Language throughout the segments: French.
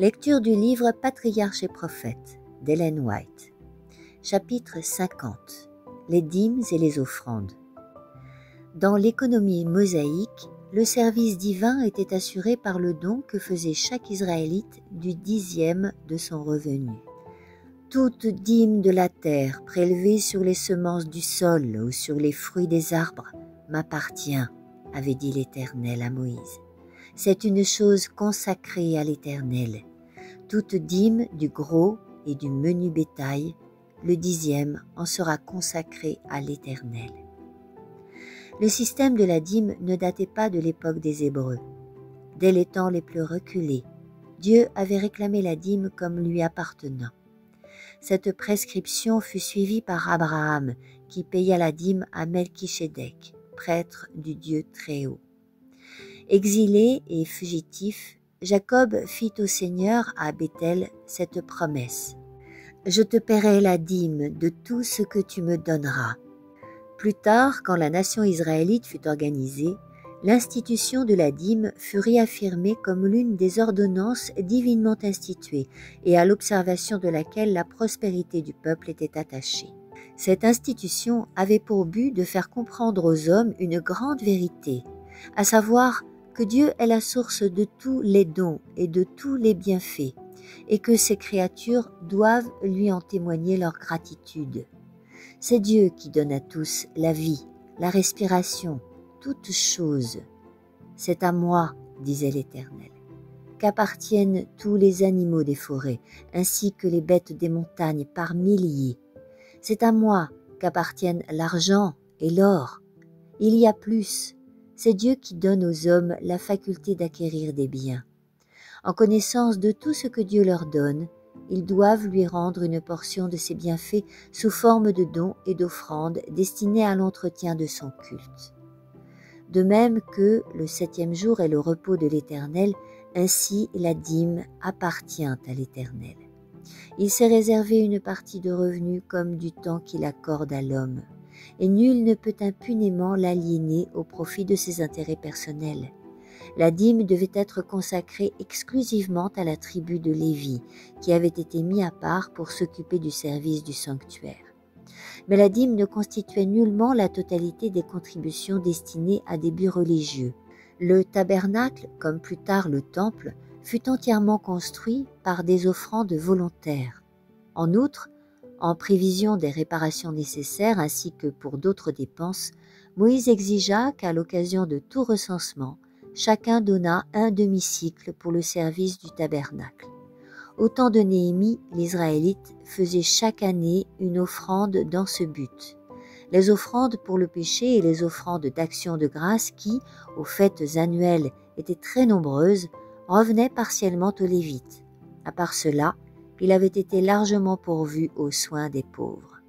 Lecture du livre Patriarches et prophètes d'Ellen White. Chapitre 50. Les dîmes et les offrandes. Dans l'économie mosaïque, le service divin était assuré par le don que faisait chaque Israélite du 10e de son revenu. Toute dîme de la terre prélevée sur les semences du sol ou sur les fruits des arbres m'appartient, avait dit l'Éternel à Moïse. C'est une chose consacrée à l'Éternel. Toute dîme du gros et du menu bétail, le 10e en sera consacré à l'Éternel. Le système de la dîme ne datait pas de l'époque des Hébreux. Dès les temps les plus reculés, Dieu avait réclamé la dîme comme lui appartenant. Cette prescription fut suivie par Abraham, qui paya la dîme à Melchisédek, prêtre du Dieu Très-Haut. Exilé et fugitif, Jacob fit au Seigneur à Béthel cette promesse. « Je te paierai la dîme de tout ce que tu me donneras. » Plus tard, quand la nation israélite fut organisée, l'institution de la dîme fut réaffirmée comme l'une des ordonnances divinement instituées et à l'observation de laquelle la prospérité du peuple était attachée. Cette institution avait pour but de faire comprendre aux hommes une grande vérité, à savoir que Dieu est la source de tous les dons et de tous les bienfaits, et que ses créatures doivent lui en témoigner leur gratitude. C'est Dieu qui donne à tous la vie, la respiration, toutes choses. C'est à moi, disait l'Éternel, qu'appartiennent tous les animaux des forêts, ainsi que les bêtes des montagnes par milliers. C'est à moi qu'appartiennent l'argent et l'or. Il y a plus. C'est Dieu qui donne aux hommes la faculté d'acquérir des biens. En connaissance de tout ce que Dieu leur donne, ils doivent lui rendre une portion de ses bienfaits sous forme de dons et d'offrandes destinés à l'entretien de son culte. De même que le 7e jour est le repos de l'Éternel, ainsi la dîme appartient à l'Éternel. Il s'est réservé une partie de revenus comme du temps qu'il accorde à l'homme, et nul ne peut impunément l'aliéner au profit de ses intérêts personnels. La dîme devait être consacrée exclusivement à la tribu de Lévi, qui avait été mis à part pour s'occuper du service du sanctuaire. Mais la dîme ne constituait nullement la totalité des contributions destinées à des buts religieux. Le tabernacle, comme plus tard le temple, fut entièrement construit par des offrandes volontaires. En outre, en prévision des réparations nécessaires ainsi que pour d'autres dépenses, Moïse exigea qu'à l'occasion de tout recensement, chacun donna un demi-cycle pour le service du tabernacle. Au temps de Néhémie, l'Israélite faisait chaque année une offrande dans ce but. Les offrandes pour le péché et les offrandes d'action de grâce qui, aux fêtes annuelles, étaient très nombreuses, revenaient partiellement aux Lévites. À part cela, il avait été largement pourvu aux soins des pauvres.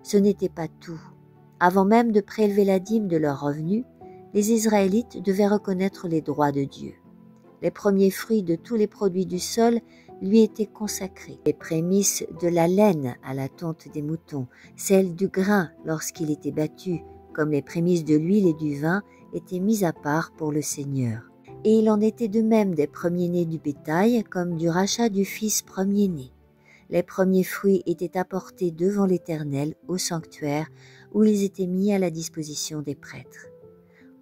Ce n'était pas tout. Avant même de prélever la dîme de leurs revenus, les Israélites devaient reconnaître les droits de Dieu. Les premiers fruits de tous les produits du sol lui étaient consacrés. Les prémices de la laine à la tonte des moutons, celles du grain lorsqu'il était battu, comme les prémices de l'huile et du vin, étaient mises à part pour le Seigneur. Et il en était de même des premiers-nés du bétail, comme du rachat du fils premier-né. Les premiers fruits étaient apportés devant l'Éternel au sanctuaire, où ils étaient mis à la disposition des prêtres.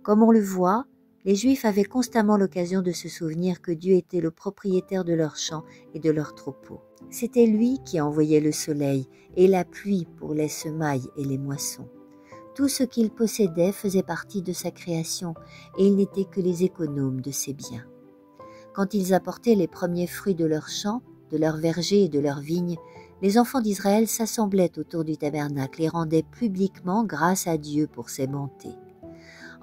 Comme on le voit, les Juifs avaient constamment l'occasion de se souvenir que Dieu était le propriétaire de leurs champs et de leurs troupeaux. C'était lui qui envoyait le soleil et la pluie pour les semailles et les moissons. Tout ce qu'ils possédaient faisait partie de sa création et ils n'étaient que les économes de ses biens. Quand ils apportaient les premiers fruits de leurs champs, de leurs vergers et de leurs vignes, les enfants d'Israël s'assemblaient autour du tabernacle et rendaient publiquement grâce à Dieu pour ses bontés.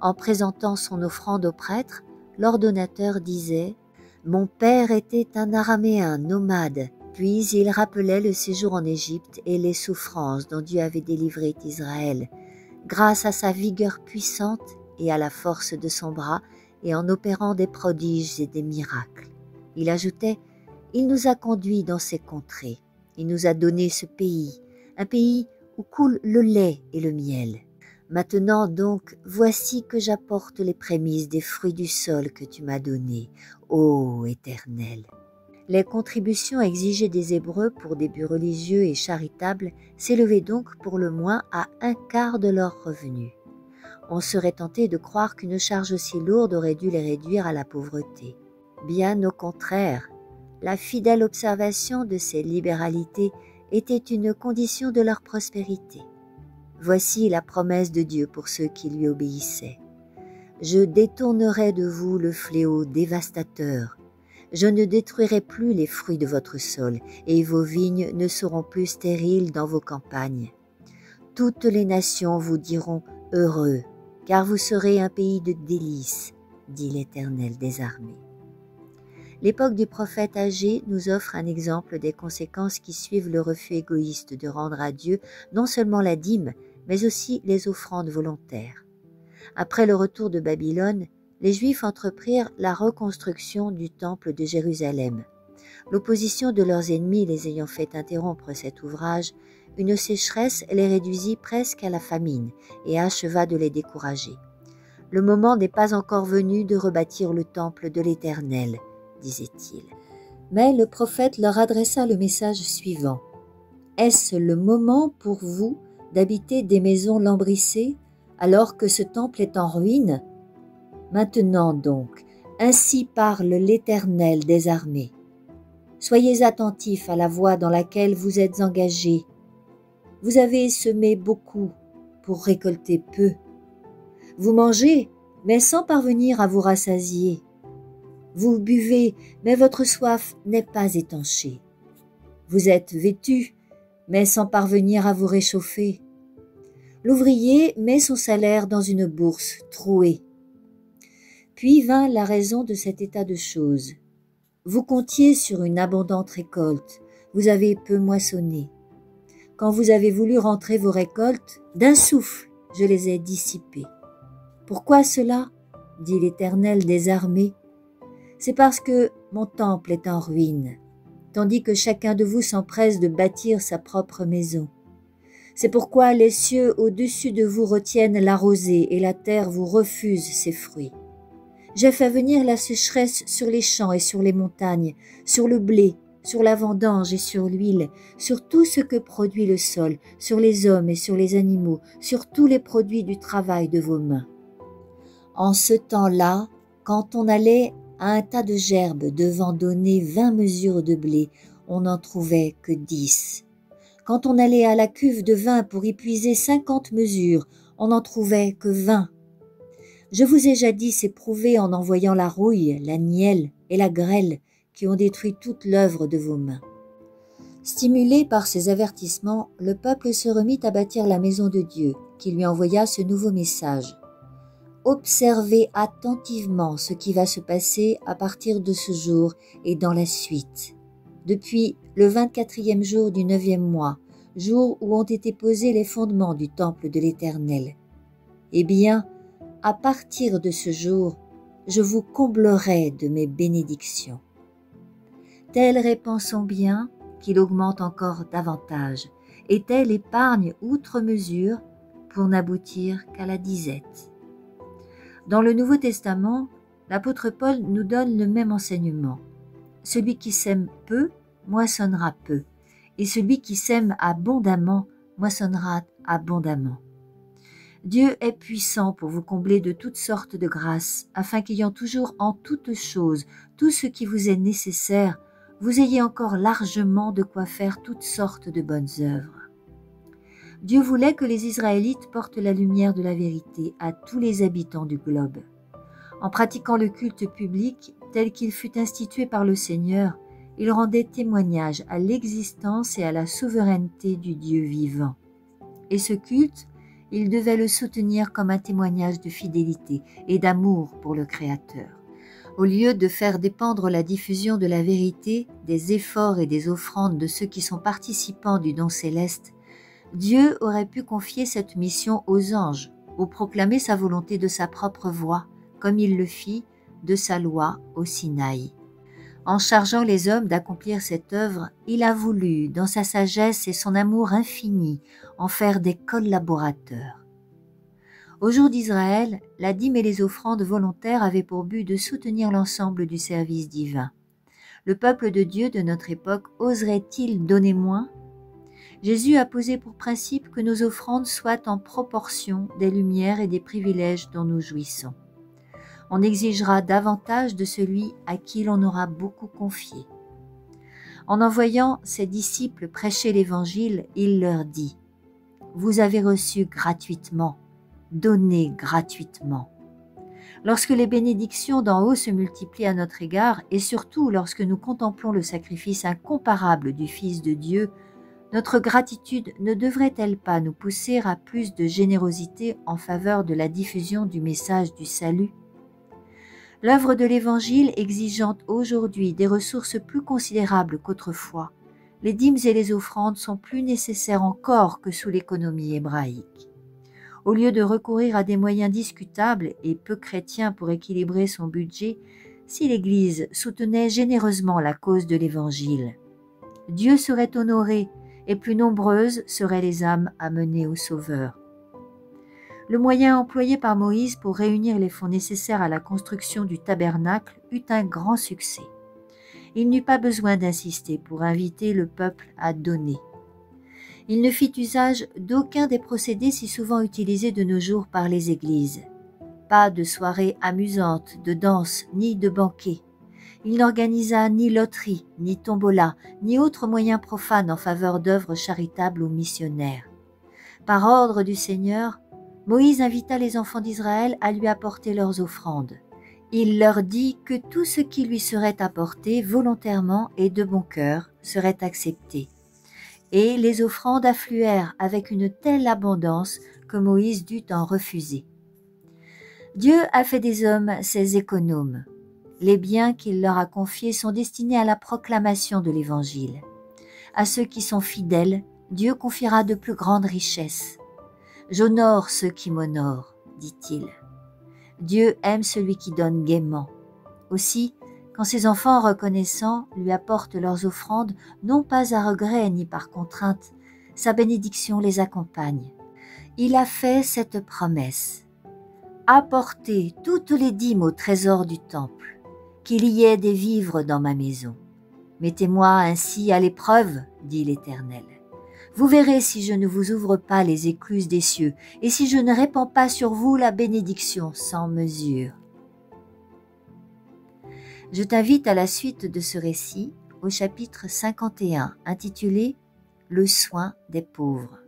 En présentant son offrande au prêtre, l'ordonnateur disait « Mon père était un Araméen nomade », puis il rappelait le séjour en Égypte et les souffrances dont Dieu avait délivré Israël, grâce à sa vigueur puissante et à la force de son bras et en opérant des prodiges et des miracles. Il ajoutait « Il nous a conduits dans ces contrées, il nous a donné ce pays, un pays où coule le lait et le miel. Maintenant donc, voici que j'apporte les prémices des fruits du sol que tu m'as donnés, ô Éternel. » Les contributions exigées des Hébreux pour des buts religieux et charitables s'élevaient donc pour le moins à 1/4 de leurs revenus. On serait tenté de croire qu'une charge aussi lourde aurait dû les réduire à la pauvreté. Bien au contraire, la fidèle observation de ces libéralités était une condition de leur prospérité. Voici la promesse de Dieu pour ceux qui lui obéissaient. « Je détournerai de vous le fléau dévastateur. Je ne détruirai plus les fruits de votre sol, et vos vignes ne seront plus stériles dans vos campagnes. Toutes les nations vous diront « Heureux », car vous serez un pays de délices, dit l'Éternel des armées. L'époque du prophète Agé nous offre un exemple des conséquences qui suivent le refus égoïste de rendre à Dieu non seulement la dîme, mais aussi les offrandes volontaires. Après le retour de Babylone, les Juifs entreprirent la reconstruction du temple de Jérusalem. L'opposition de leurs ennemis les ayant fait interrompre cet ouvrage, une sécheresse les réduisit presque à la famine et acheva de les décourager. « Le moment n'est pas encore venu de rebâtir le temple de l'Éternel », disait-il. Mais le prophète leur adressa le message suivant. « Est-ce le moment pour vous d'habiter des maisons lambrissées alors que ce temple est en ruine ? Maintenant donc, ainsi parle l'Éternel des armées. Soyez attentifs à la voie dans laquelle vous êtes engagés. Vous avez semé beaucoup pour récolter peu. Vous mangez, mais sans parvenir à vous rassasier. Vous buvez, mais votre soif n'est pas étanchée. Vous êtes vêtus, mais sans parvenir à vous réchauffer. L'ouvrier met son salaire dans une bourse trouée. Puis vint la raison de cet état de choses. Vous comptiez sur une abondante récolte, vous avez peu moissonné. Quand vous avez voulu rentrer vos récoltes, d'un souffle, je les ai dissipées. Pourquoi cela ? Dit l'Éternel des armées. C'est parce que mon temple est en ruine, tandis que chacun de vous s'empresse de bâtir sa propre maison. C'est pourquoi les cieux au-dessus de vous retiennent la rosée et la terre vous refuse ses fruits. J'ai fait venir la sécheresse sur les champs et sur les montagnes, sur le blé, sur la vendange et sur l'huile, sur tout ce que produit le sol, sur les hommes et sur les animaux, sur tous les produits du travail de vos mains. En ce temps-là, quand on allait à un tas de gerbes devant donner 20 mesures de blé, on n'en trouvait que 10. Quand on allait à la cuve de vin pour y puiser 50 mesures, on n'en trouvait que 20. Je vous ai jadis éprouvé en envoyant la rouille, la nielle et la grêle qui ont détruit toute l'œuvre de vos mains. Stimulé par ces avertissements, le peuple se remit à bâtir la maison de Dieu, qui lui envoya ce nouveau message. Observez attentivement ce qui va se passer à partir de ce jour et dans la suite. Depuis le 24e jour du 9e mois, jour où ont été posés les fondements du temple de l'Éternel. Eh bien, à partir de ce jour, je vous comblerai de mes bénédictions. Telle répand son bien qu'il augmente encore davantage, et telle épargne outre mesure pour n'aboutir qu'à la disette. Dans le Nouveau Testament, l'apôtre Paul nous donne le même enseignement. Celui qui sème peu, moissonnera peu, et celui qui sème abondamment, moissonnera abondamment. Dieu est puissant pour vous combler de toutes sortes de grâces, afin qu'ayant toujours en toutes choses tout ce qui vous est nécessaire, vous ayez encore largement de quoi faire toutes sortes de bonnes œuvres. Dieu voulait que les Israélites portent la lumière de la vérité à tous les habitants du globe. En pratiquant le culte public tel qu'il fut institué par le Seigneur, ils rendaient témoignage à l'existence et à la souveraineté du Dieu vivant. Et ce culte, ils devaient le soutenir comme un témoignage de fidélité et d'amour pour le Créateur. Au lieu de faire dépendre la diffusion de la vérité des efforts et des offrandes de ceux qui sont participants du don céleste, Dieu aurait pu confier cette mission aux anges ou proclamer sa volonté de sa propre voix, comme il le fit de sa loi au Sinaï. En chargeant les hommes d'accomplir cette œuvre, il a voulu, dans sa sagesse et son amour infini, en faire des collaborateurs. Au jour d'Israël, la dîme et les offrandes volontaires avaient pour but de soutenir l'ensemble du service divin. Le peuple de Dieu de notre époque oserait-il donner moins? Jésus a posé pour principe que nos offrandes soient en proportion des lumières et des privilèges dont nous jouissons. On exigera davantage de celui à qui l'on aura beaucoup confié. En envoyant ses disciples prêcher l'Évangile, il leur dit « Vous avez reçu gratuitement, donnez gratuitement ». Lorsque les bénédictions d'en haut se multiplient à notre égard, et surtout lorsque nous contemplons le sacrifice incomparable du Fils de Dieu, notre gratitude ne devrait-elle pas nous pousser à plus de générosité en faveur de la diffusion du message du salut? L'œuvre de l'Évangile exigeant aujourd'hui des ressources plus considérables qu'autrefois, les dîmes et les offrandes sont plus nécessaires encore que sous l'économie hébraïque. Au lieu de recourir à des moyens discutables et peu chrétiens pour équilibrer son budget, si l'Église soutenait généreusement la cause de l'Évangile, Dieu serait honoré et plus nombreuses seraient les âmes amenées au Sauveur. Le moyen employé par Moïse pour réunir les fonds nécessaires à la construction du tabernacle eut un grand succès. Il n'eut pas besoin d'insister pour inviter le peuple à donner. Il ne fit usage d'aucun des procédés si souvent utilisés de nos jours par les églises. Pas de soirées amusantes, de danses, ni de banquets. Il n'organisa ni loterie, ni tombola, ni autres moyens profanes en faveur d'œuvres charitables ou missionnaires. Par ordre du Seigneur, Moïse invita les enfants d'Israël à lui apporter leurs offrandes. Il leur dit que tout ce qui lui serait apporté volontairement et de bon cœur serait accepté. Et les offrandes affluèrent avec une telle abondance que Moïse dut en refuser. Dieu a fait des hommes ses économes. Les biens qu'il leur a confiés sont destinés à la proclamation de l'Évangile. À ceux qui sont fidèles, Dieu confiera de plus grandes richesses. « J'honore ceux qui m'honorent », dit-il. Dieu aime celui qui donne gaiement. Aussi, quand ses enfants reconnaissants lui apportent leurs offrandes, non pas à regret ni par contrainte, sa bénédiction les accompagne. Il a fait cette promesse. « Apportez toutes les dîmes au trésor du temple, qu'il y ait des vivres dans ma maison. Mettez-moi ainsi à l'épreuve, dit l'Éternel. Vous verrez si je ne vous ouvre pas les écluses des cieux et si je ne répands pas sur vous la bénédiction sans mesure. » Je t'invite à la suite de ce récit au chapitre 51 intitulé « Le soin des pauvres ».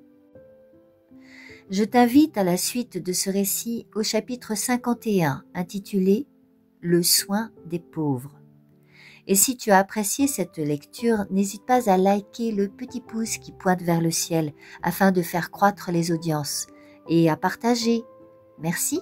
Je t'invite à la suite de ce récit au chapitre 51 intitulé « Le soin des pauvres ». Et si tu as apprécié cette lecture, n'hésite pas à liker le petit pouce qui pointe vers le ciel afin de faire croître les audiences et à partager. Merci.